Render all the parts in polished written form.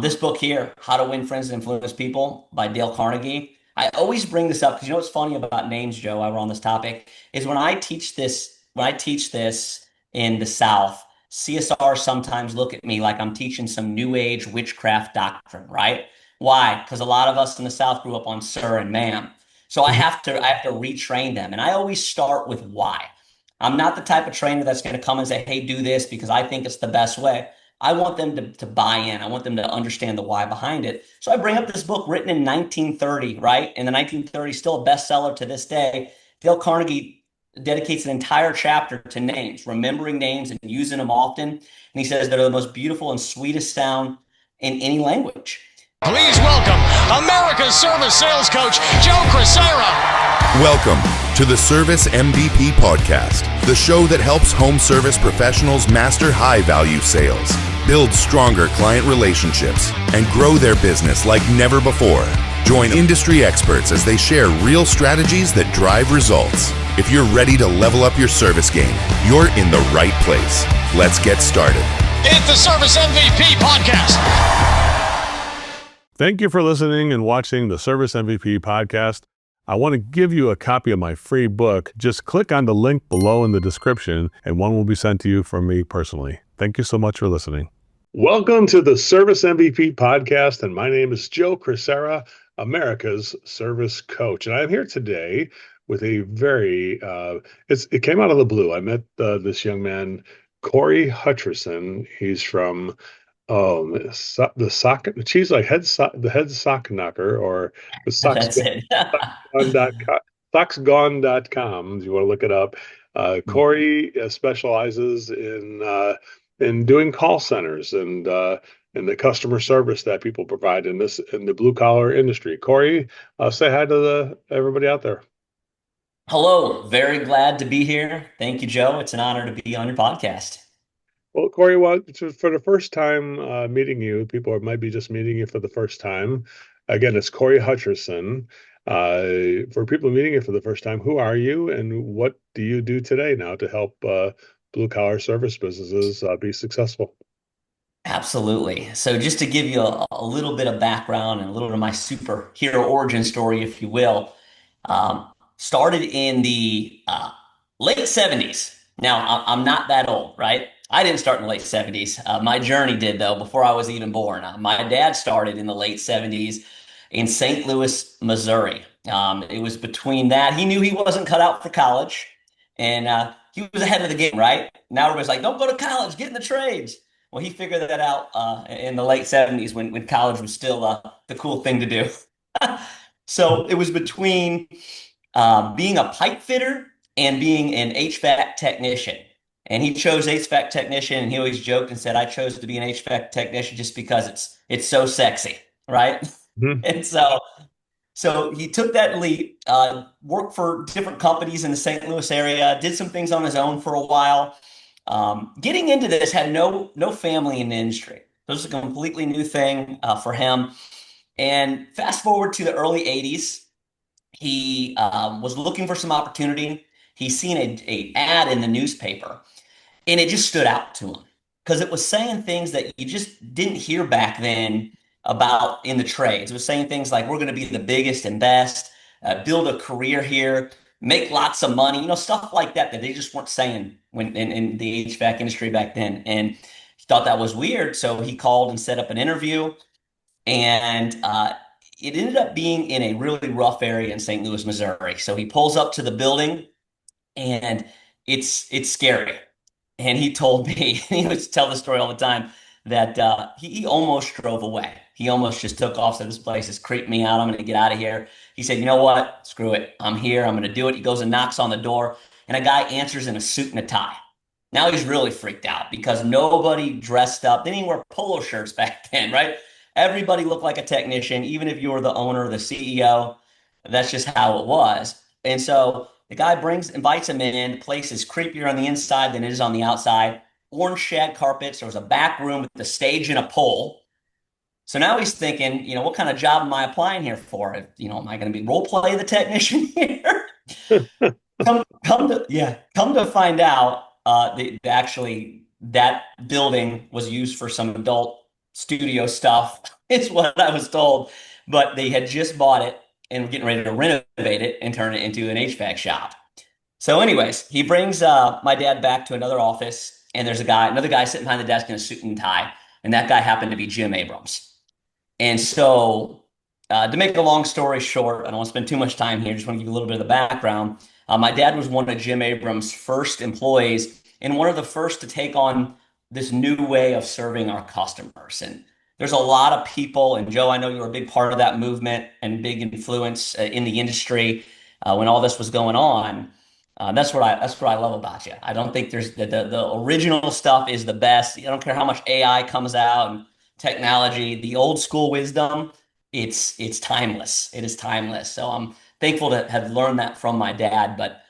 This book here, How to Win Friends and Influence People by Dale Carnegie. I always bring this up because you know what's funny about names, Joe, while we're on this topic, is when I teach this in the South, CSRs sometimes look at me like I'm teaching some new age witchcraft doctrine, right? Why? Because a lot of us in the South grew up on sir and ma'am. So I have to retrain them. And I always start with why. I'm not the type of trainer that's going to come and say, hey, do this because I think it's the best way. I want them to buy in. I want them to understand the why behind it. So I bring up this book written in 1930, right? In the 1930s, still a bestseller to this day. Dale Carnegie dedicates an entire chapter to names, remembering names and using them often. And he says they're the most beautiful and sweetest sound in any language. Please welcome America's service sales coach, Joe Crisara. Welcome to the Service MVP Podcast, the show that helps home service professionals master high-value sales, build stronger client relationships, and grow their business like never before. Join industry experts as they share real strategies that drive results. If you're ready to level up your service game, you're in the right place. Let's get started. It's the Service MVP Podcast. Thank you for listening and watching the Service MVP Podcast. I want to give you a copy of my free book. Just click on the link below in the description and one will be sent to you from me personally. Thank you so much for listening. Welcome to the Service MVP Podcast, and my name is Joe Crisara, America's service coach. And I'm here today with a very, it came out of the blue. I met this young man, Cory Hutcherson. He's from the sock, she's like the head sock knocker, or the socks That's it. socksgone.com. You want to look it up. Cory specializes in doing call centers and the customer service that people provide in the blue collar industry. Cory, say hi to everybody out there. Hello, very glad to be here. Thank you, Joe. It's an honor to be on your podcast. Well, Cory, for the first time meeting you, people might be just meeting you for the first time. Again, it's Cory Hutcherson. For people meeting you for the first time, who are you and what do you do today now to help blue-collar service businesses be successful? Absolutely. So just to give you a little bit of background and a little bit of my superhero origin story, if you will, started in the late 70s. Now, I'm not that old, right? I didn't start in the late 70s. My journey did, though, before I was even born. My dad started in the late 70s in St. Louis, Missouri. It was between that. He knew he wasn't cut out for college, and he was ahead of the game, right? Now everybody's like, don't go to college, get in the trades. Well, he figured that out in the late 70s when college was still the cool thing to do. So it was between being a pipe fitter and being an HVAC technician. And he chose HVAC technician, and he always joked and said, I chose to be an HVAC technician just because it's so sexy, right? Mm-hmm. And so he took that leap, worked for different companies in the St. Louis area, did some things on his own for a while. Getting into this, had no family in the industry. This was a completely new thing for him. And fast forward to the early 80s, he was looking for some opportunity. He seen a ad in the newspaper, and it just stood out to him because it was saying things that you just didn't hear back then about in the trades. It was saying things like, we're going to be the biggest and best, build a career here, make lots of money, stuff like that they just weren't saying when in the HVAC industry back then. And he thought that was weird. So he called and set up an interview, and it ended up being in a really rough area in St. Louis, Missouri. So he pulls up to the building, and it's scary. And he told me, he used to tell the story all the time, that he almost drove away. He almost just took off, said, this place is creeping me out. I'm going to get out of here. He said, you know what? Screw it. I'm here. I'm going to do it. He goes and knocks on the door, and a guy answers in a suit and a tie. Now he's really freaked out because nobody dressed up. They didn't wear polo shirts back then, right? Everybody looked like a technician, even if you were the owner or the CEO. That's just how it was. And so the guy invites him in. The place is creepier on the inside than it is on the outside. Orange shag carpets. There was a back room with the stage and a pole. So now he's thinking, what kind of job am I applying here for? Am I going to be role play the technician here? come to find out, actually that building was used for some adult studio stuff, is what I was told. But they had just bought it and were getting ready to renovate it and turn it into an HVAC shop. So, anyways, he brings my dad back to another office, and there's another guy sitting behind the desk in a suit and tie, and that guy happened to be Jim Abrams. And so, to make a long story short, I don't want to spend too much time here. Just want to give you a little bit of the background. My dad was one of Jim Abrams' first employees and one of the first to take on this new way of serving our customers. And there's a lot of people, and Joe, I know you're a big part of that movement and big influence in the industry when all this was going on. That's what I love about you. I don't think the original stuff is the best. I don't care how much AI comes out and technology, the old school wisdom, it's timeless. It is timeless. So I'm thankful to have learned that from my dad. But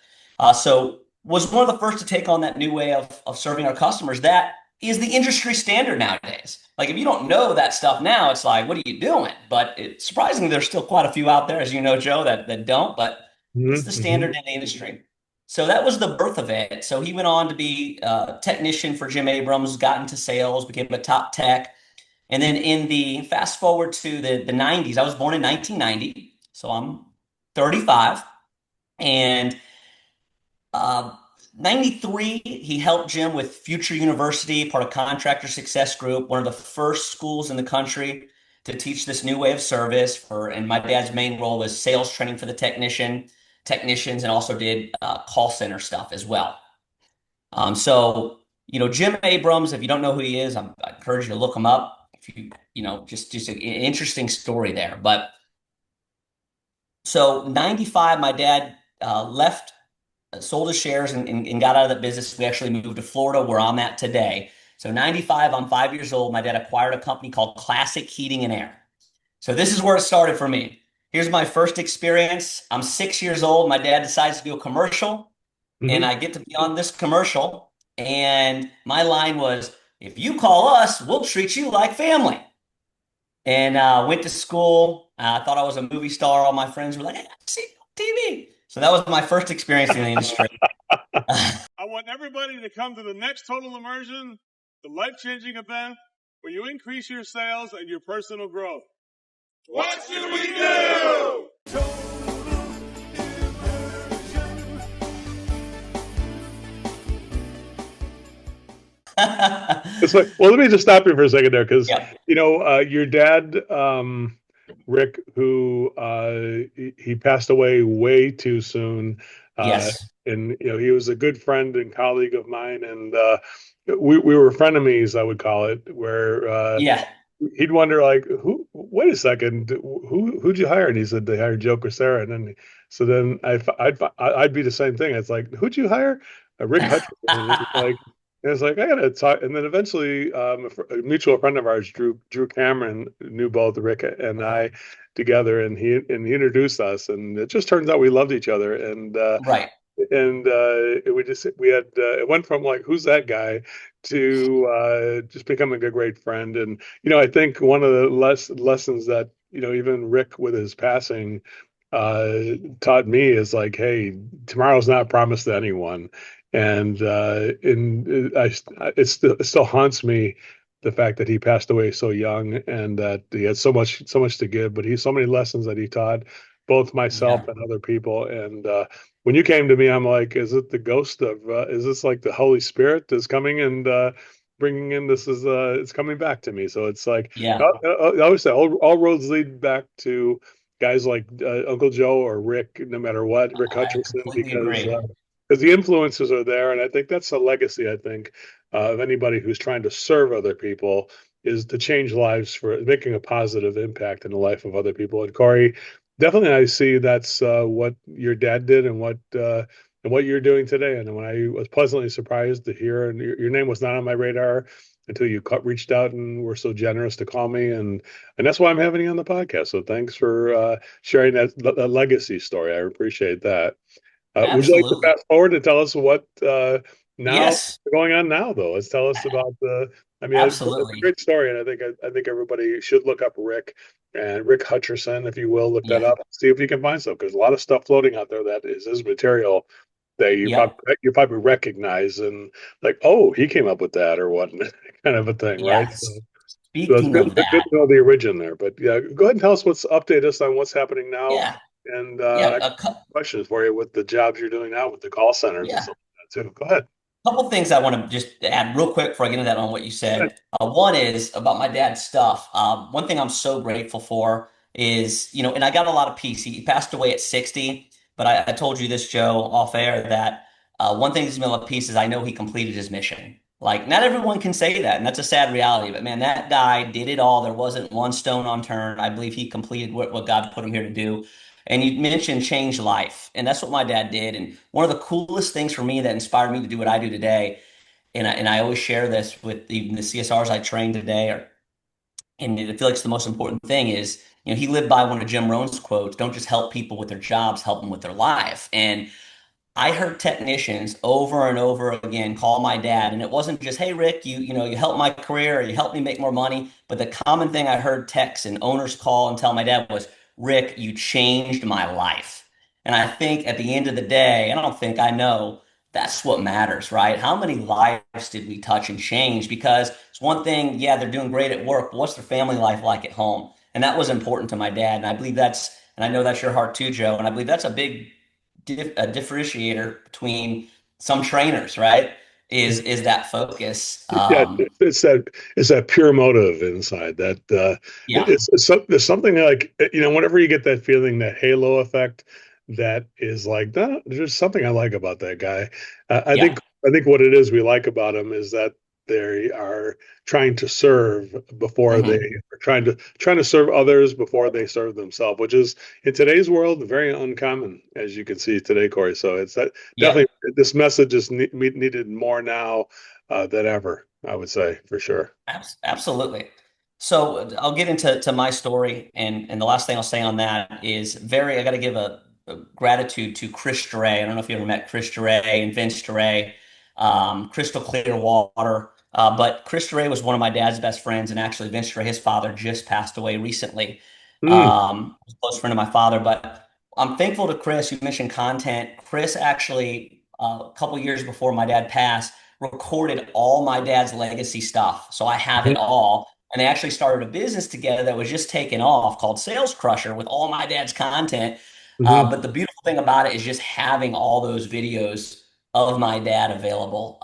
so was one of the first to take on that new way of serving our customers. That is the industry standard nowadays. Like if you don't know that stuff now, it's like, what are you doing? But surprisingly, there's still quite a few out there, as you know, Joe, that don't. But it's the Mm-hmm. standard in the industry. So that was the birth of it. So he went on to be a technician for Jim Abrams, got into sales, became a top tech. And then in the fast forward to the 90s, I was born in 1990, so I'm 35. And uh, 93, he helped Jim with Future University, part of Contractor Success Group, one of the first schools in the country to teach this new way of service. And my dad's main role was sales training for the technicians, and also did call center stuff as well. Jim Abrams, if you don't know who he is, I encourage you to look him up. If just an interesting story there. But so 95, my dad left, sold his shares and got out of that business. We actually moved to Florida where I'm at today. So 95, I'm 5 years old. My dad acquired a company called Classic Heating and Air. So this is where it started for me. Here's my first experience. I'm 6 years old. My dad decides to do a commercial, and Mm-hmm. I get to be on this commercial. And my line was, if you call us, we'll treat you like family. And went to school. I thought I was a movie star. All my friends were like, hey, I see you on TV. So that was my first experience in the industry. I want everybody to come to the next Total Immersion, the life-changing event where you increase your sales and your personal growth. What should we do? It's like, well, let me just stop you for a second there, because Yeah. your dad, Rick, who he passed away way too soon, uh, Yes. and he was a good friend and colleague of mine, and we were frenemies, I would call it, where Yeah. he'd wonder like, who? Wait a second, who'd you hire? And he said they hired Joe Crisara, and then so then I'd be the same thing. It's like, who'd you hire? Rick Hutcherson, and it's like I gotta talk. And then eventually, a mutual friend of ours, Drew Cameron, knew both Rick and I together, and he introduced us, and it just turns out we loved each other, Right. and we had it went from like, who's that guy, to just becoming a great friend. And I think one of the lessons that even Rick with his passing uh taught me is like, hey, tomorrow's not promised to anyone. And it still haunts me, the fact that he passed away so young, and that he had so much to give, but so many lessons that he taught both myself Yeah. and other people. And when you came to me, I'm like, is it the ghost of is this like the Holy Spirit is coming and bringing in this is it's coming back to me. So it's like, Yeah. I always say all roads lead back to guys like Uncle Joe or Rick, no matter what, Rick I Hutcherson, completely agree. because the influences are there. And I think that's a legacy, I think, of anybody who's trying to serve other people, is to change lives, for making a positive impact in the life of other people. And Cory, definitely, I see that's what your dad did, and what you're doing today. And when I was pleasantly surprised to hear, and your name was not on my radar until you reached out and were so generous to call me, and that's why I'm having you on the podcast. So thanks for sharing that legacy story. I appreciate that. Would you like to Absolutely. fast forward and tell us what now Yes. going on now, though? Let's tell us about the. I mean, it's a Absolutely. great story, and I think everybody should look up Rick and Rick Hutcherson, if you will, look that Yeah. up, see if you can find some, because a lot of stuff floating out there that is his material that Yep. you probably recognize, and like, oh, he came up with that or what kind of a thing, right? Yes. So it's Speaking good, of good that, to know the origin there. But yeah, go ahead and tell us update us on what's happening now. yeah, And yeah, I got questions for you with the jobs you're doing now with the call centers and yeah. stuff like that too. Go ahead. Couple things I want to just add real quick before I get into that on what you Go ahead. said. One is about my dad's stuff. One thing I'm so grateful for is, and I got a lot of peace. He passed away at 60, but I told you this, Joe, off air, that one thing that's been a lot of peace is I know he completed his mission. Like, not everyone can say that, and that's a sad reality. But man, that guy did it all. There wasn't one stone unturned. I believe he completed what God put him here to do. And you mentioned change life, and that's what my dad did. And one of the coolest things for me that inspired me to do what I do today, and I always share this with even the CSRs I train today, and I feel like it's the most important thing is, he lived by one of Jim Rohn's quotes: "Don't just help people with their jobs, help them with their life." And I heard technicians over and over again call my dad, and it wasn't just, "Hey Rick, you helped my career, or you helped me make more money." But the common thing I heard techs and owners call and tell my dad was, "Rick, you changed my life." And I think at the end of the day, I don't think I know, that's what matters, right? How many lives did we touch and change? Because it's one thing, yeah, they're doing great at work, but what's their family life like at home? And that was important to my dad. And I believe and I know that's your heart too, Joe. And I believe that's a big a differentiator between some trainers, right? Is that focus? Yeah, it's that pure motive inside that Yeah. there's something like whenever you get that feeling, that halo effect, that is like, "No, there's something I like about that guy." Yeah. I think what it is we like about him is that they are trying to serve before they Hmm. are trying to serve others before they serve themselves, which is in today's world very uncommon, as you can see today, Corey. So it's that Yep. definitely this message is needed more now than ever, I would say, for sure. Absolutely. So I'll get into my story, and the last thing I'll say on that is I got to give a gratitude to Chris Duray. I don't know if you ever met Chris Duray and Vince Duray, crystal clear water. But Chris Duray was one of my dad's best friends, and actually Vince Duray, his father, just passed away recently. Mm, A close friend of my father, but I'm thankful to Chris. You mentioned content. Chris actually, a couple years before my dad passed, recorded all my dad's legacy stuff. So I have it all. And they actually started a business together that was just taking off called Sales Crusher with all my dad's content. mm-hmm. But the beautiful thing about it is just having all those videos of my dad available,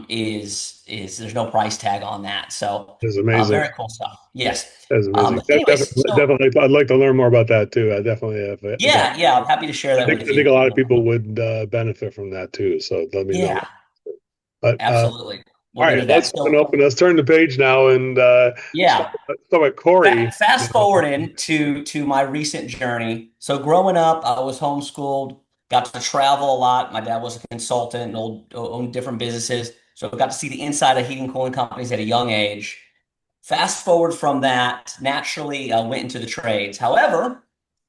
is there's no price tag on that. So It's amazing. very cool stuff. Yes. That's amazing. Anyways, so Definitely, I'd like to learn more about that too. I definitely have. yeah, yeah, I'm happy to share that with I think you. a lot of people would benefit from that too. So let me know. Yeah, But absolutely. all We'll get right, into that. let's open So up and let's turn the page now and yeah. start with Corey. Fast forwarding to my recent journey. So growing up, I was homeschooled, got to travel a lot. My dad was a consultant and owned different businesses. So I got to see the inside of heating and cooling companies at a young age. Fast forward from that, naturally went into the trades. However,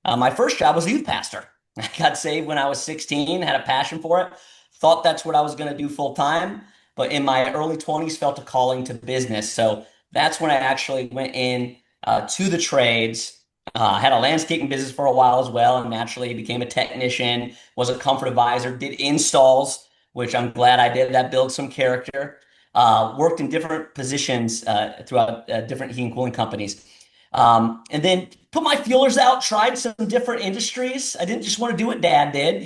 my first job was a youth pastor. I got saved when I was 16, had a passion for it, thought that's what I was going to do full time. But in my early 20s, felt a calling to business. So that's when I actually went in to the trades. Had a landscaping business for a while as well, and naturally became a technician, was a comfort advisor, did installs, which I'm glad I did. That built some character. Worked in different positions throughout different heating and cooling companies. And then put my feelers out, tried some different industries. I didn't just want to do what dad did.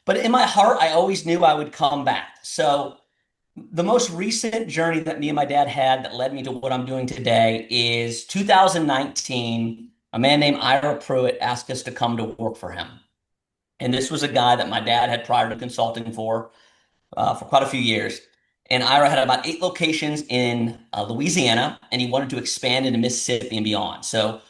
But in my heart, I always knew I would come back. So the most recent journey that me and my dad had that led me to what I'm doing today is 2019. A man named Ira Pruitt asked us to come to work for him. And this was a guy that my dad had prior to consulting for quite a few years. And Ira had about 8 locations in Louisiana, and he wanted to expand into Mississippi and beyond. So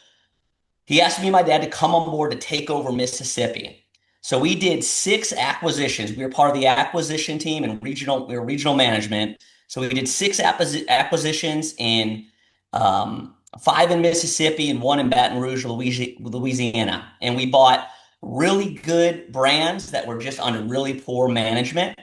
he asked me and my dad to come on board to take over Mississippi. So we did 6 acquisitions. We were part of the acquisition team and we were regional management. So we did 6 acquisitions in 5 in Mississippi and 1 in Baton Rouge, Louisiana. And we bought really good brands that were just under really poor management.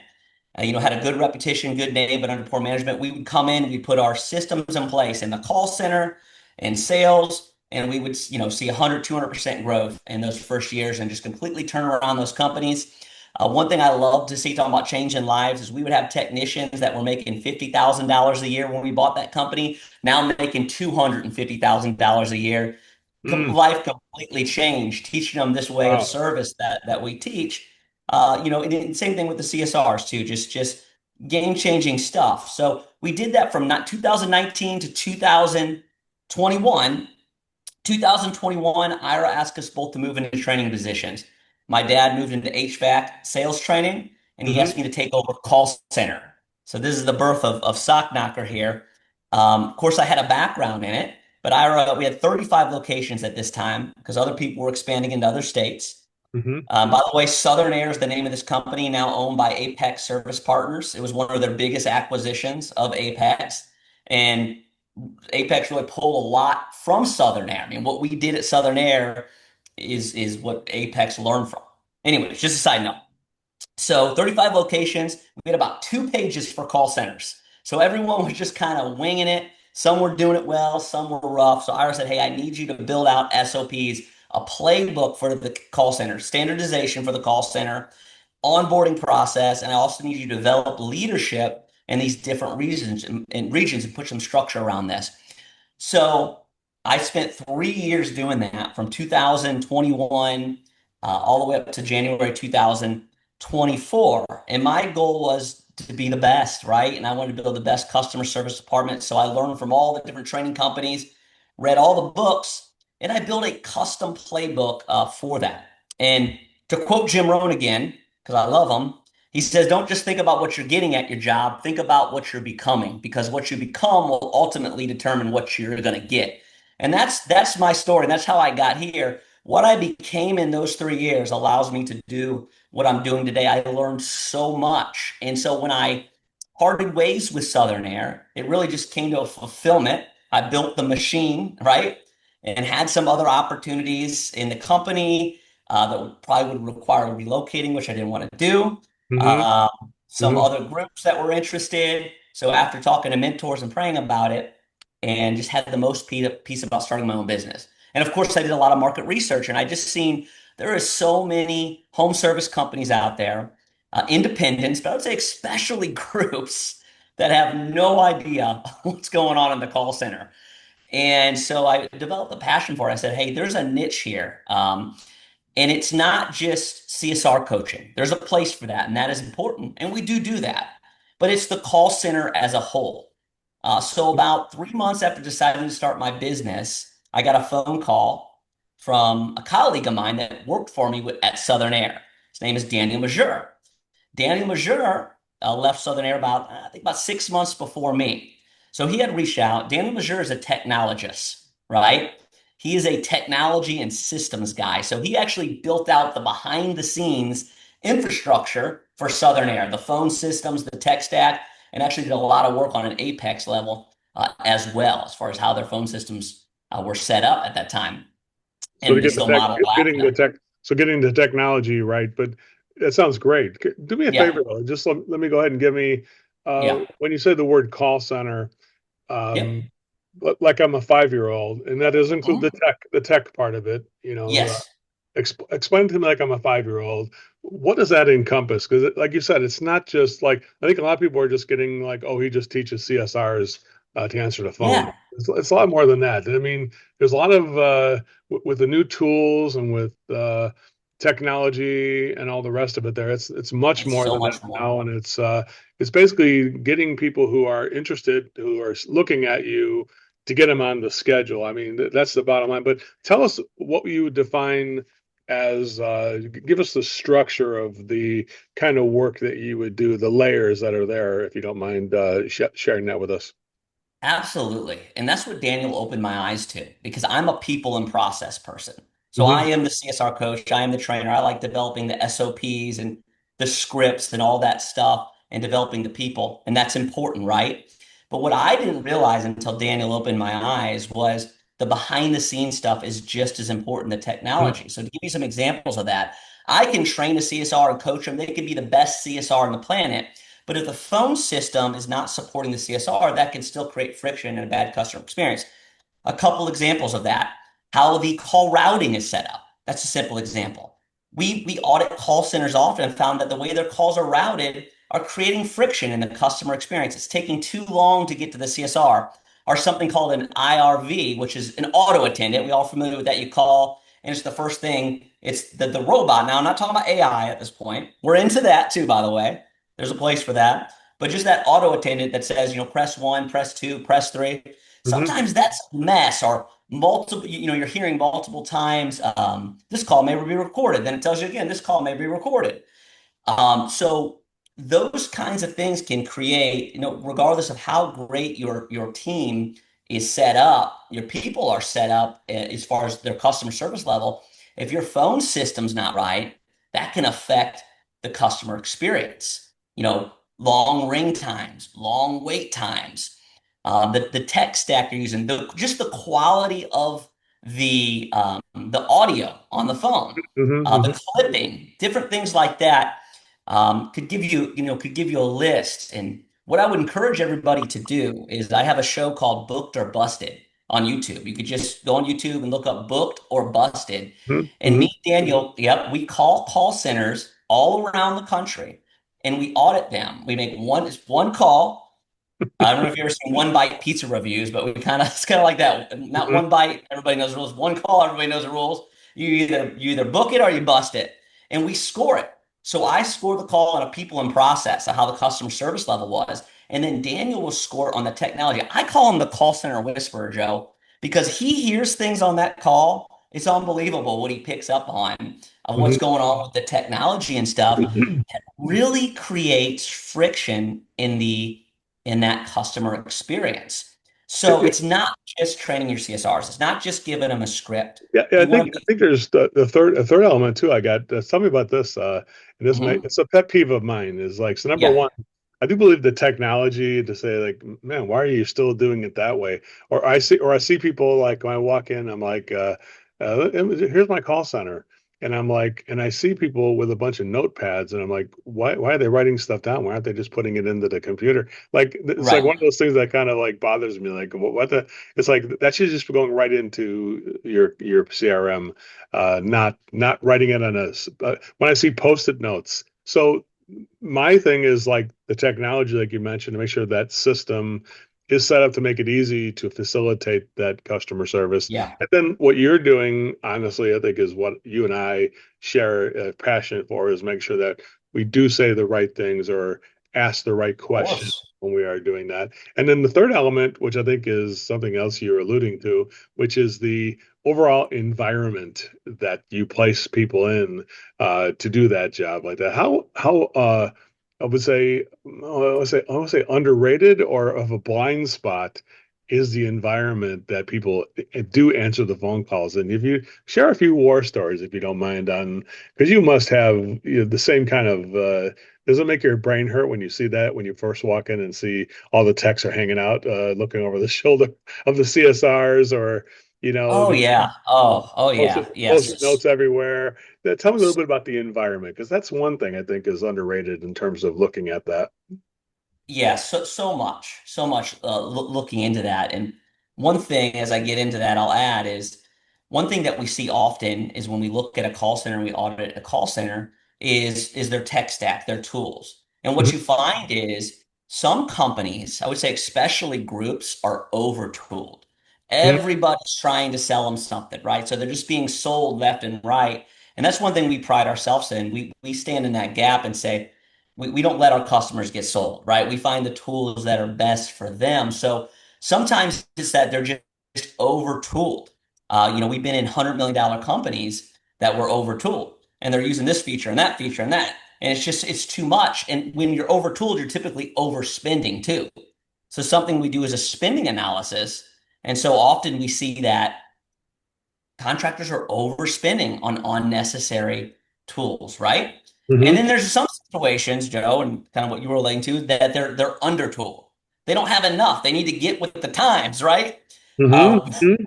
Had a good reputation, good name, but under poor management. We would come in, we'd put our systems in place in the call center and sales, and we would, see 100, 200% growth in those first years and just completely turn around those companies. One thing I love to see talking about changing lives is we would have technicians that were making $50,000 a year when we bought that company, now making $250,000 a year. Mm, Life completely changed, teaching them this way of wow. service that we teach. And same thing with the CSRs too, just game-changing stuff. So we did that from not 2019 to 2021. 2021, Ira asked us both to move into training positions. My dad moved into HVAC sales training, and he Hmm. asked me to take over call center. So this is the birth of Sock Knocker here. Of course, I had a background in it, but Ira, we had 35 locations at this time because other people were expanding into other states. Hmm. By the way, Southern Air is the name of this company, now owned by Apex Service Partners. It was one of their biggest acquisitions of Apex. And Apex really pulled a lot from Southern Air. I mean, what we did at Southern Air is what Apex learned from. Anyways, just a side note. So 35 locations, we had about 2 pages for call centers. So everyone was just kind of winging it. Some were doing it well, some were rough. So Ira said, hey, I need you to build out SOPs, a playbook for the call center, standardization for the call center, onboarding process, and I also need you to develop leadership in these different regions and put some structure around this. So I spent 3 years doing that from 2021 all the way up to January 2024. And my goal was to be the best, right? And I wanted to build the best customer service department. So I learned from all the different training companies, read all the books, and I built a custom playbook for that. And to quote Jim Rohn again, because I love him, he says, don't just think about what you're getting at your job, think about what you're becoming, because what you become will ultimately determine what you're going to get. And that's my story. That's how I got here. What I became in those 3 years allows me to do what I'm doing today. I learned so much. And so when I parted ways with Southern Air, it really just came to a fulfillment. I built the machine, right? And had some other opportunities in the company probably would require relocating, which I didn't want to do. Hmm. Uh, some Hmm. other groups that were interested. So after talking to mentors and praying about it, and just had the most piece about starting my own business. And of course, I did a lot of market research, and I just seen there are so many home service companies out there, independents, but I would say especially groups that have no idea what's going on in the call center. And so I developed a passion for it. I said, hey, there's a niche here. And it's not just CSR coaching. There's a place for that, and that is important. And we do that. But it's the call center as a whole. So about 3 months after deciding to start my business, I got a phone call from a colleague of mine that worked for me at Southern Air. His name is Daniel Majeur. Daniel Majeur left Southern Air I think about 6 months before me. So he had reached out. Daniel Majeur is a technologist, right? He is a technology and systems guy. So he actually built out the behind the scenes infrastructure for Southern Air, the phone systems, the tech stack, and actually did a lot of work on an Apex level as well, as far as how their phone systems were set up at that time. So to And they get the still tech, model getting after the them. tech, so getting the technology right, but that sounds great. Do me a Yeah, favor though, just let me go ahead and give me, yeah, when you say the word call center, yep. um, like I'm a 5-year-old, and that does include Mhm. the tech part of it, Yes. explain to me like I'm a 5-year-old. What does that encompass? Because, like you said, it's not just like I think a lot of people are just getting like, oh, he just teaches CSRs to answer the phone. Yeah. It's a lot more than that. I mean, there's a lot of with the new tools and with technology and all the rest of it. There, it's much It's more so than that much more. now, and it's basically getting people who are interested, who are looking at you to get them on the schedule. I mean, that's the bottom line. But tell us what you would define as give us the structure of the kind of work that you would do, the layers that are there, if you don't mind sharing that with us. Absolutely. And that's what Daniel opened my eyes to because I'm a people and process person. So I Hmm. am the CSR coach, I am the trainer. I like developing the SOPs and the scripts and all that stuff and developing the people. And that's important, right? But what I didn't realize until Daniel opened my eyes was the behind the scenes stuff is just as important, the technology. So to give you some examples of that, I can train a CSR and coach them. They could be the best CSR on the planet. But if the phone system is not supporting the CSR, that can still create friction and a bad customer experience. A couple examples of that. How the call routing is set up. That's a simple example. we audit call centers often and found that the way their calls are routed are creating friction in the customer experience. It's taking too long to get to the CSR, or something called an IRV, which is an auto attendant. We all familiar with that. You call, and it's the first thing. It's the robot. Now, I'm not talking about AI at this point. We're into that too, by the way. There's a place for that. But just that auto attendant that says, press one, press two, press three. Hmm. Sometimes that's a mess, or multiple, you're hearing multiple times, this call may be recorded. Then it tells you again, this call may be recorded. So those kinds of things can create, regardless of how great your team is set up, your people are set up as far as their customer service level. If your phone system's not right, that can affect the customer experience. Long ring times, long wait times, the tech stack you're using, just the quality of the audio on the phone, Hmm. the clipping, different things like that, could give you a list. And what I would encourage everybody to do is, I have a show called Booked or Busted on YouTube. You could just go on YouTube and look up Booked or Busted. Hmm. And Hmm. me, Daniel, yep, we call centers all around the country and we audit them. We make one call. I don't know if you've ever seen one bite pizza reviews, but it's kind of like that. Not Hmm. one bite, everybody knows the rules. One call, everybody knows the rules. You either book it or you bust it, and we score it. So I score the call on a people and process of how the customer service level was, and then Daniel will score on the technology. I call him the call center whisperer, Joe, because he hears things on that call. It's unbelievable what he picks up on of what's Hmm. going on with the technology and stuff. Really creates friction in that customer experience. So it's not just training your CSRs. It's not just giving them a script. Yeah, yeah, You I think want I to think there's the third a third element too. I got tell me about this. And this might Mhm. it's a pet peeve of mine. Is like so number Yeah, one, I do believe the technology to say like, man, why are you still doing it that way? Or I see people like when I walk in, I'm like, here's my call center, and I'm like, and I see people with a bunch of notepads, and I'm like, why are they writing stuff down? Why aren't they just putting it into the computer? Like it's like right. one of those things that kind of like bothers me. Like what the it's like that should just be going right into your CRM, not writing it on when I see post-it notes. So my thing is like the technology, like you mentioned, to make sure that system is set up to make it easy to facilitate that customer service. Yeah, And then what you're doing, honestly, I think is what you and I share a passion for is make sure that we do say the right things or ask the right of questions course. when we are doing that. And then the third element, which I think is something else you're alluding to, which is the overall environment that you place people in to do that job like that. How I would say I would say underrated or of a blind spot is the environment that people do answer the phone calls. And if you share a few war stories, if you don't mind, on because you must have the same kind of does it make your brain hurt when you see that when you first walk in and see all the techs are hanging out looking over the shoulder of the CSRs or Oh the yeah. Oh yeah. post Yes. notes everywhere. Tell me a little bit about the environment because that's one thing I think is underrated in terms of looking at that. Yeah, so much looking into that. And one thing, as I get into that, I'll add is, one thing that we see often is when we look at a call center and we audit a call center is their tech stack, their tools. And what Mhm. you find is some companies, I would say especially groups, are over tooled. Mhm. Everybody's trying to sell them something, right? So they're just being sold left and right. And that's one thing we pride ourselves in. We stand in that gap and say, we don't let our customers get sold, right? We find the tools that are best for them. So sometimes it's that they're just over tooled. We've been in $100 million companies that were over tooled and they're using this feature and that feature and that. And it's too much. And when you're over tooled, you're typically overspending too. So something we do is a spending analysis. And so often we see that contractors are overspending on unnecessary tools, right? And Mhm. then there's some situations, Joe, and kind of what you were relating to, that they're under tooled. They don't have enough. They need to get with the times, right? Mhm. Uh, Mhm.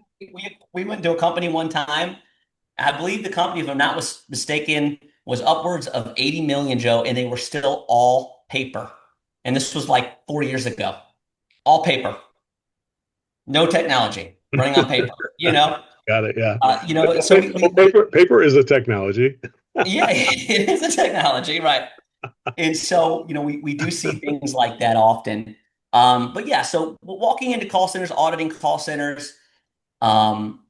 we went to a company one time. I believe the company, if I'm not mistaken, was upwards of 80 million, Joe, and they were still all paper. And this was like 4 years ago. All paper, no technology, running on paper. Got it. Yeah. So we Paper is a technology. Yeah, it is a technology, right? And so, we do see things like that often. But yeah, so walking into call centers, auditing call centers, um,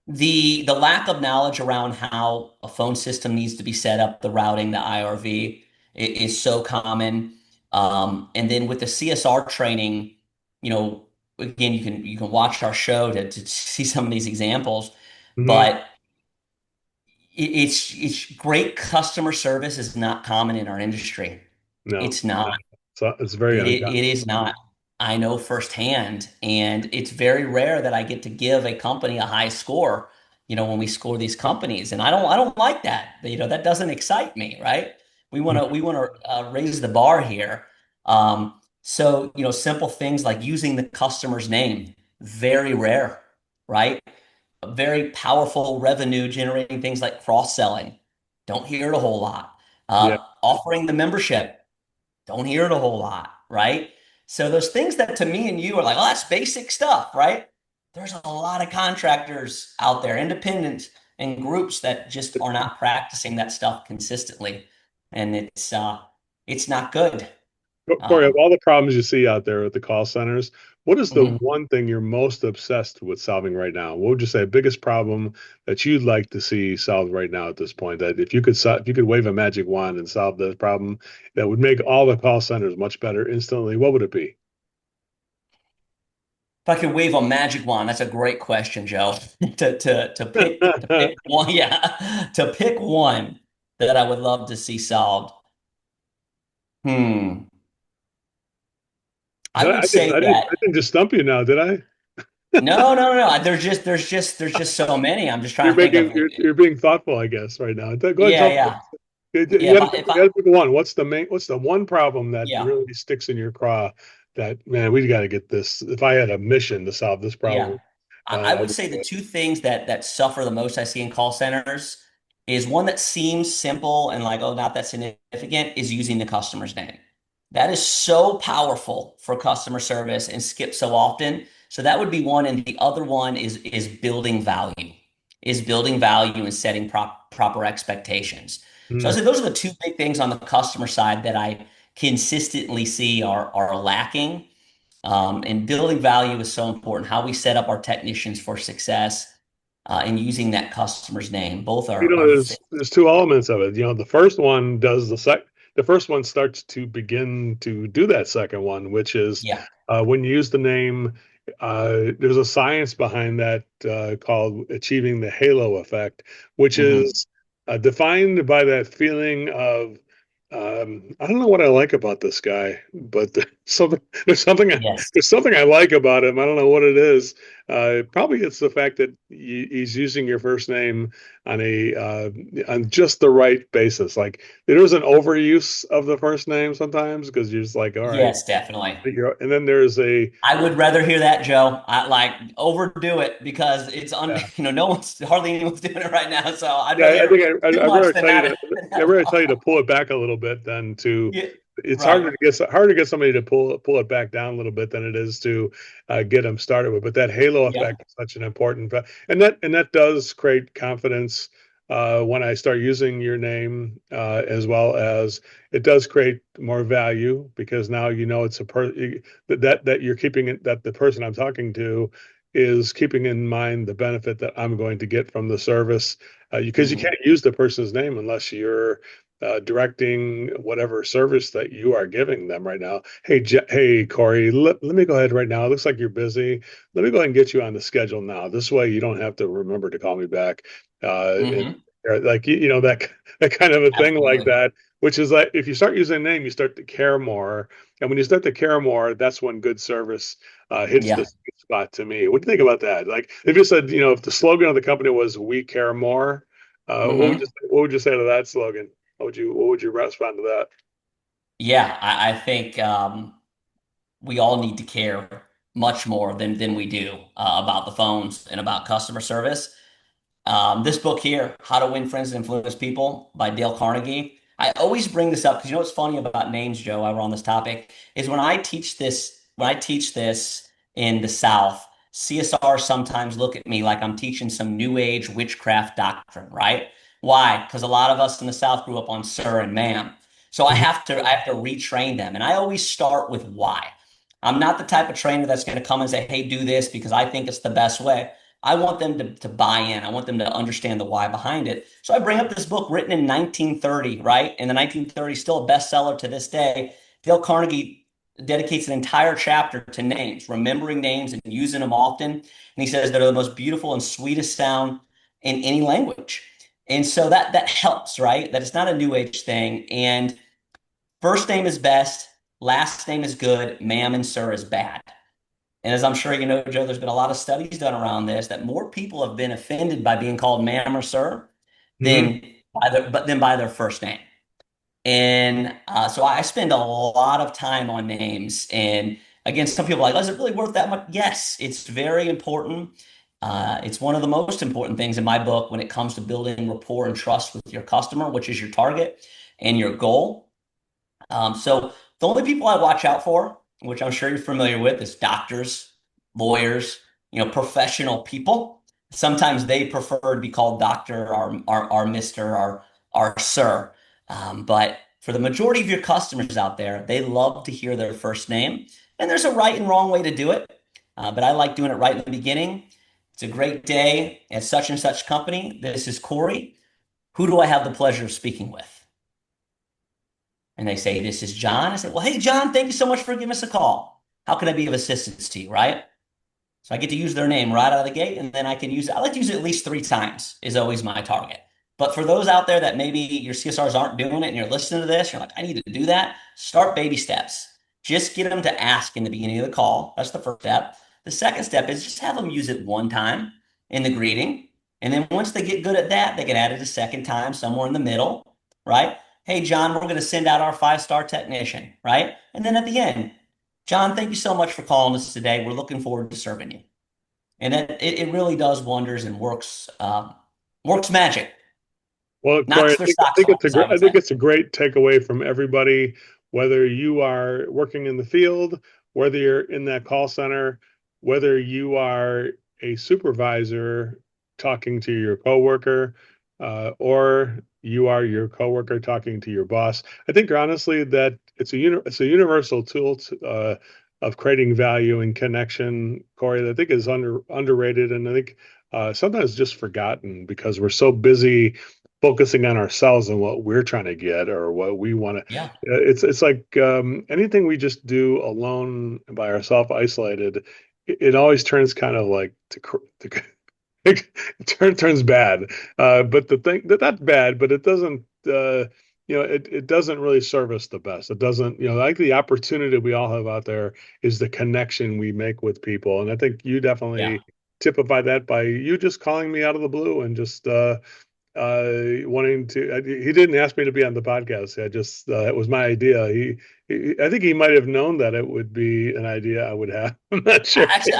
the lack of knowledge around how a phone system needs to be set up, the routing, the IRV is so common. And then with the CSR training, you know, again, you can watch our show to see some of these examples, Hmm. but it's great customer service is not common in our industry. No, It's not. no. So it's very It uncommon. is not. I know firsthand, and it's very rare that I get to give a company a high score, when we score these companies. And I don't like that. That doesn't excite me, right? We want to raise the bar here. So, simple things like using the customer's name, very rare, right? Very powerful revenue generating things like cross-selling. Don't hear it a whole lot. Yeah. Offering the membership. Don't hear it a whole lot, right? So those things that to me and you are like, oh, that's basic stuff, right? There's a lot of contractors out there, independents and groups that just are not practicing that stuff consistently. And it's not good. Corey, of Um, all the problems you see out there with the call centers, what is the mhm. one thing you're most obsessed with solving right now? What would you say biggest problem that you'd like to see solved right now at this point? That if you could wave a magic wand and solve the problem that would make all the call centers much better instantly, what would it be? If I could wave a magic wand, that's a great question, Joe. To pick one, yeah, to pick one that I would love to see solved. Hmm. I would say that I didn't just stump you now, did I? no, no, no, no. There's just so many. I'm just trying to think of. You're being thoughtful, I guess, right now. Go ahead, Yeah, tell me. yeah, yeah. You got to pick, If you I got to pick one. What's the one problem that yeah, really sticks in your craw that, man, we got to get this. If I had a mission to solve this yeah. problem, I I would would say do the it. two things that suffer the most I see in call centers is one that seems simple and like, oh, not that significant, is using the customer's name. That is so powerful for customer service and skips so often. So that would be one, and the other one is building value, and setting proper expectations. So I Mm. say those are the two big things on the customer side that I consistently see are lacking. And building value is so important. How we set up our technicians for success, and using that customer's name. Both You know, are very there's two important. elements of it. You know, the first one does the first one starts to begin to do that second one, which is Yeah. when you use the name. There's a science behind that called achieving the halo effect, which Hmm. is defined by that feeling of I don't know what I like about this guy, but there's something Yes. there's something I like about him. I don't know what it is. Probably it's the fact that he's using your first name on a on just the right basis. Like there's an overuse of the first name sometimes because you're just like, all right, Yes, definitely. and then there's a I would rather hear that, Joe. I like overdo it because yeah. no one's hardly anyone's doing it right now. So I'd rather Yeah, I hear think too I'd much rather than tell you not to than I'd not rather at tell you to all. pull it back a little bit than to. Yeah, It's right. harder to get somebody to pull it back down a little bit than it is to get them started with. But that halo Yeah. effect is such an important, and that does create confidence when I start using your name, as well as it does create more value because now you know it's a that you're keeping it that the person I'm talking to is keeping in mind the benefit that I'm going to get from the service because you Hmm. can't use the person's name unless you're directing whatever service that you are giving them right now. Hey, Corey, let me go ahead right now. It looks like you're busy. Let me go ahead and get you on the schedule now. This way you don't have to remember to call me back. And Hmm. like, that kind of a thing like Absolutely. that, which is like, if you start using a name, you start to care more. And when you start to care more, that's when good service hits the Yeah. sweet spot to me. What do you think about that? Like, if you said, if the slogan of the company was "We care more," Hmm. what would you say to that slogan? What would you respond to that? Yeah. I think we all need to care much more than we do about the phones and about customer service. This book here, How to Win Friends and Influence People by Dale Carnegie. I always bring this up because you know what's funny about names, Joe, while we're on this topic, is when I teach this in the South, CSRs sometimes look at me like I'm teaching some new age witchcraft doctrine, right? Why? Because a lot of us in the South grew up on sir and ma'am. So I have to retrain them. And I always start with why. I'm not the type of trainer that's going to come and say, hey, do this because I think it's the best way. I want them to buy in. I want them to understand the why behind it. So I bring up this book written in 1930, right? In the 1930s, still a bestseller to this day. Dale Carnegie dedicates an entire chapter to names, remembering names and using them often. And he says they're the most beautiful and sweetest sound in any language. And so that helps, right? That it's not a new age thing. And first name is best, last name is good, ma'am and sir is bad. And as I'm sure you know, Joe, there's been a lot of studies done around this that more people have been offended by being called ma'am or sir Mhm. than by their first name. And so I spend a lot of time on names. And again, some people are like, oh, is it really worth that much? Yes, it's very important. It's one of the most important things in my book when it comes to building rapport and trust with your customer, which is your target and your goal. So the only people I watch out for, which I'm sure you're familiar with, is doctors, lawyers, professional people. Sometimes they prefer to be called doctor or Mr. or sir. But for the majority of your customers out there, they love to hear their first name. And there's a right and wrong way to do it. But I like doing it right in the beginning. It's a great day at such and such company. This is Cory. Who do I have the pleasure of speaking with? And they say, this is John. I say, well, hey, John, thank you so much for giving us a call. How can I be of assistance to you, right? So I get to use their name right out of the gate, and then I can use it. I like to use it at least 3 times is always my target. But for those out there that maybe your CSRs aren't doing it and you're listening to this, you're like, I need to do that. Start baby steps. Just get them to ask in the beginning of the call. That's the first step. The second step is just have them use it one time in the greeting. And then once they get good at that, they can add it a second time somewhere in the middle, right? Hey, John, we're going to send out our 5-star technician, right? And then at the end, John, thank you so much for calling us today. We're looking forward to serving you. And it really does wonders and works magic. Well, Corey, Knocks their socks off, as I I would think say. it's a great takeaway from everybody, whether you are working in the field, whether you're in that call center, whether you are a supervisor talking to your coworker, or you are your coworker talking to your boss. I think honestly that it's a universal tool of creating value and connection, Corey, that I think is underrated, and I think sometimes just forgotten because we're so busy focusing on ourselves and what we're trying to get or what we want to. Yeah. It's like anything we just do alone by ourselves, isolated, it always turns kind of like to it turns bad. But the thing that's bad, but it doesn't. It doesn't really serve us the best. It doesn't, like the opportunity we all have out there is the connection we make with people. And I think you Yeah. definitely typify that by you just calling me out of the blue and just wanting to. He didn't ask me to be on the podcast. I just it was my idea. I think he might have known that it would be an idea I would have. I'm not sure. Actually,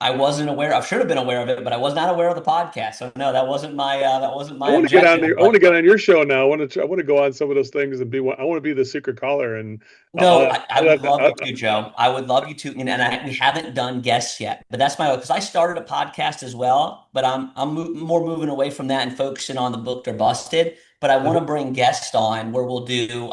I wasn't aware. I should have been aware of it, but I was not aware of the podcast. So no, that wasn't my I want to get on objection. there. I want But to get on your show now. I want to go on some of those things and be. I want to be the secret caller. And no, I I'll would have to, love you to, Joe. I would love you to. We haven't done guests yet, but that's because I started a podcast as well. But more moving away from that and focusing on the booked or busted. But I want to bring guests on where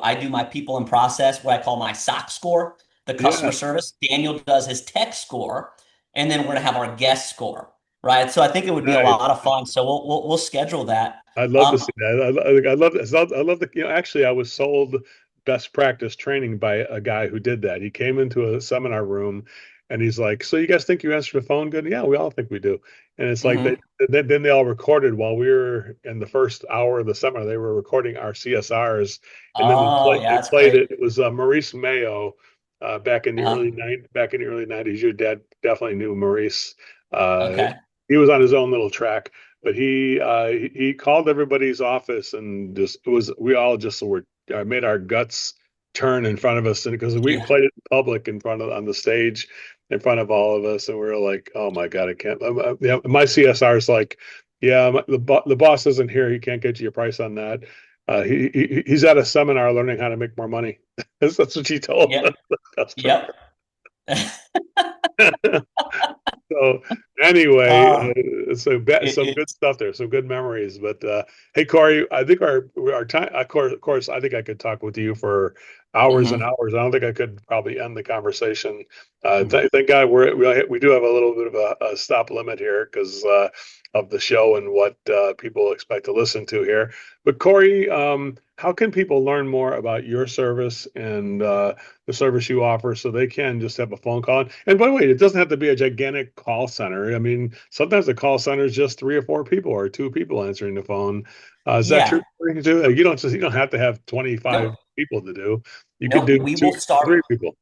I do my people in process, what I call my SOC score, the customer yeah, service. Daniel does his tech score, and then we're gonna have our guest score, right? So I think it would be a nice. lot of fun. So we'll schedule that. I'd love to Um, see that. I love this. I love the. Actually, I was sold best practice training by a guy who did that. He came into a seminar room, and he's like, "So you guys think you answer the phone good? Yeah, we all think we do." And it's like mhm. then they all recorded while we were in the first hour of the seminar. They were recording our CSRs, and then Oh yeah, they that's played great. it. It was Maurice Mayo, Uh-huh. back in the early '90s. Your dad definitely knew Maurice. Uh, Okay. he was on his own little track, but he called everybody's office and just it was we all just were made our guts turn in front of us, and because we Yeah. played it in public in front of on the stage in front of all of us, and we were like, oh my god, I can't. Yeah, my CSR is like, yeah, the boss isn't here, he can't get you a price on that. He's at a seminar learning how to make more money. That's what she told Yep. the customer. Yep. So anyway, Uh, some it, good stuff there, some good memories. But hey, Cory, I think our time. Of course, I think I could talk with you for hours and mhm, hours. I don't think I could probably end the conversation. mhm. Thank God we do have a little bit of a stop limit here because of the show and what people expect to listen to here. But Cory, how can people learn more about your service and the service you offer so they can just have a phone call? And by the way, it doesn't have to be a gigantic call center. I mean, sometimes the call center is just three or four people or two people answering the phone. Is that true? Yeah. You don't have to have 25 Nope. people to do. You could Nope. do We two, will start. three people.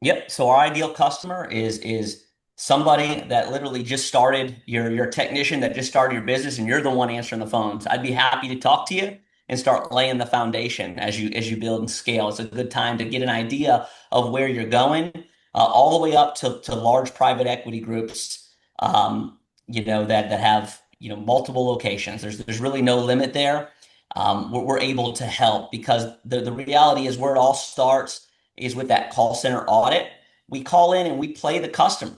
Yep. So our ideal customer is somebody that literally just started your technician that just started your business and you're the one answering the phones. I'd be happy to talk to you and start laying the foundation as you build and scale. It's a good time to get an idea of where you're going, all the way up to large private equity groups, that have, multiple locations. There's really no limit there. We're able to help because the reality is where it all starts is with that call center audit. We call in and we play the customer.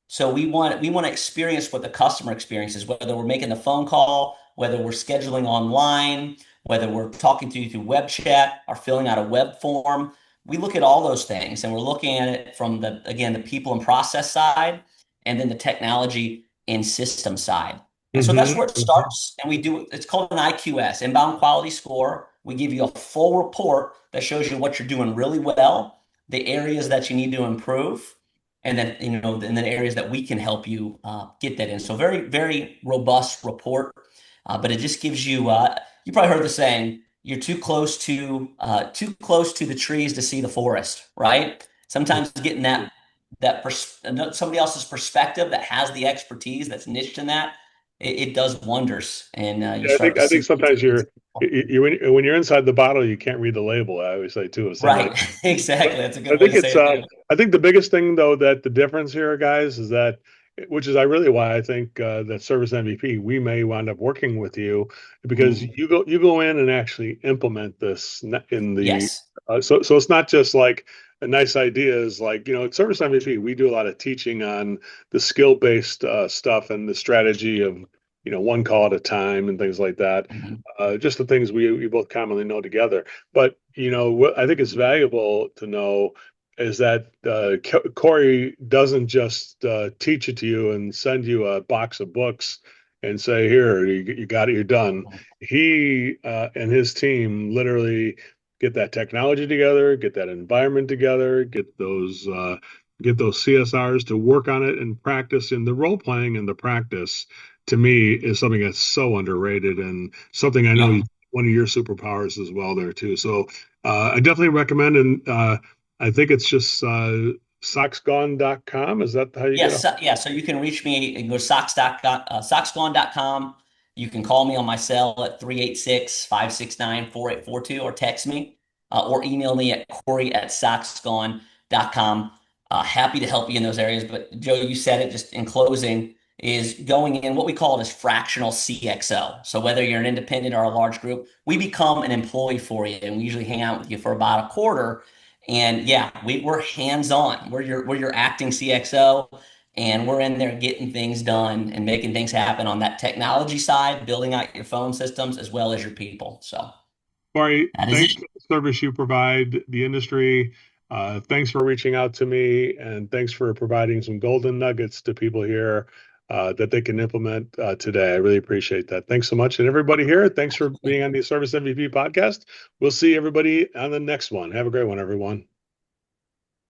So we want to experience what the customer experiences, whether we're making the phone call, whether we're scheduling online, whether we're talking to you through web chat or filling out a web form. We look at all those things and we're looking at it from the people and process side and then the technology and system side. And so that's Hmm. where it starts. And it's called an IQS, inbound quality score. We give you a full report that shows you what you're doing really well, the areas that you need to improve, and then and then areas that we can help you get that in. So very very robust report, but it just gives you. You probably heard the saying, "You're too close to the trees to see the forest." Right? Sometimes getting somebody else's perspective that has the expertise that's niched in that, it does wonders, and you Yeah, start to I think see sometimes things. when you're inside the bottle, you can't read the label. I always say too, if somebody. Right, exactly. That's a I good way think to say it's it too. I think the biggest thing though that the difference here, guys, is that which is I really why I think that Service MVP we may wind up working with you because Mhm. you go in and actually implement this in the Yes. so it's not just like a nice ideas like at Service MVP we do a lot of teaching on the skill based stuff and the strategy of one call at a time and things like that, Mhm. just the things we both commonly know together. But what I think is valuable to know is that Cory doesn't just teach it to you and send you a box of books and say, "Here, you got it, you're done." He and his team literally get that technology together, get that environment together, get those CSRs to work on it and practice. And the role playing and the practice, to me, is something that's so underrated and something I know Yeah. one of your superpowers as well there too. So I definitely recommend, and I think it's just socksgone.com. Is that how you get Yes. a Yeah. So you can reach me and go to socksgone.com. You can call me on my cell at 386-569-4842 or text me or email me at Cory@socksgone.com. Happy to help you in those areas. But Joe, you said it just in closing is going in what we call it as fractional CXO. So whether you're an independent or a large group, we become an employee for you and we usually hang out with you for about a quarter. And yeah, we're hands on. We're your acting CXO, and we're in there getting things done and making things happen on that technology side, building out your phone systems as well as your people. So Cory, that is thanks it. for the service you provide the industry. Thanks for reaching out to me, and thanks for providing some golden nuggets to people here that they can implement today. I really appreciate that. Thanks so much. And everybody here, thanks for being on the Service MVP podcast. We'll see everybody on the next one. Have a great one, everyone.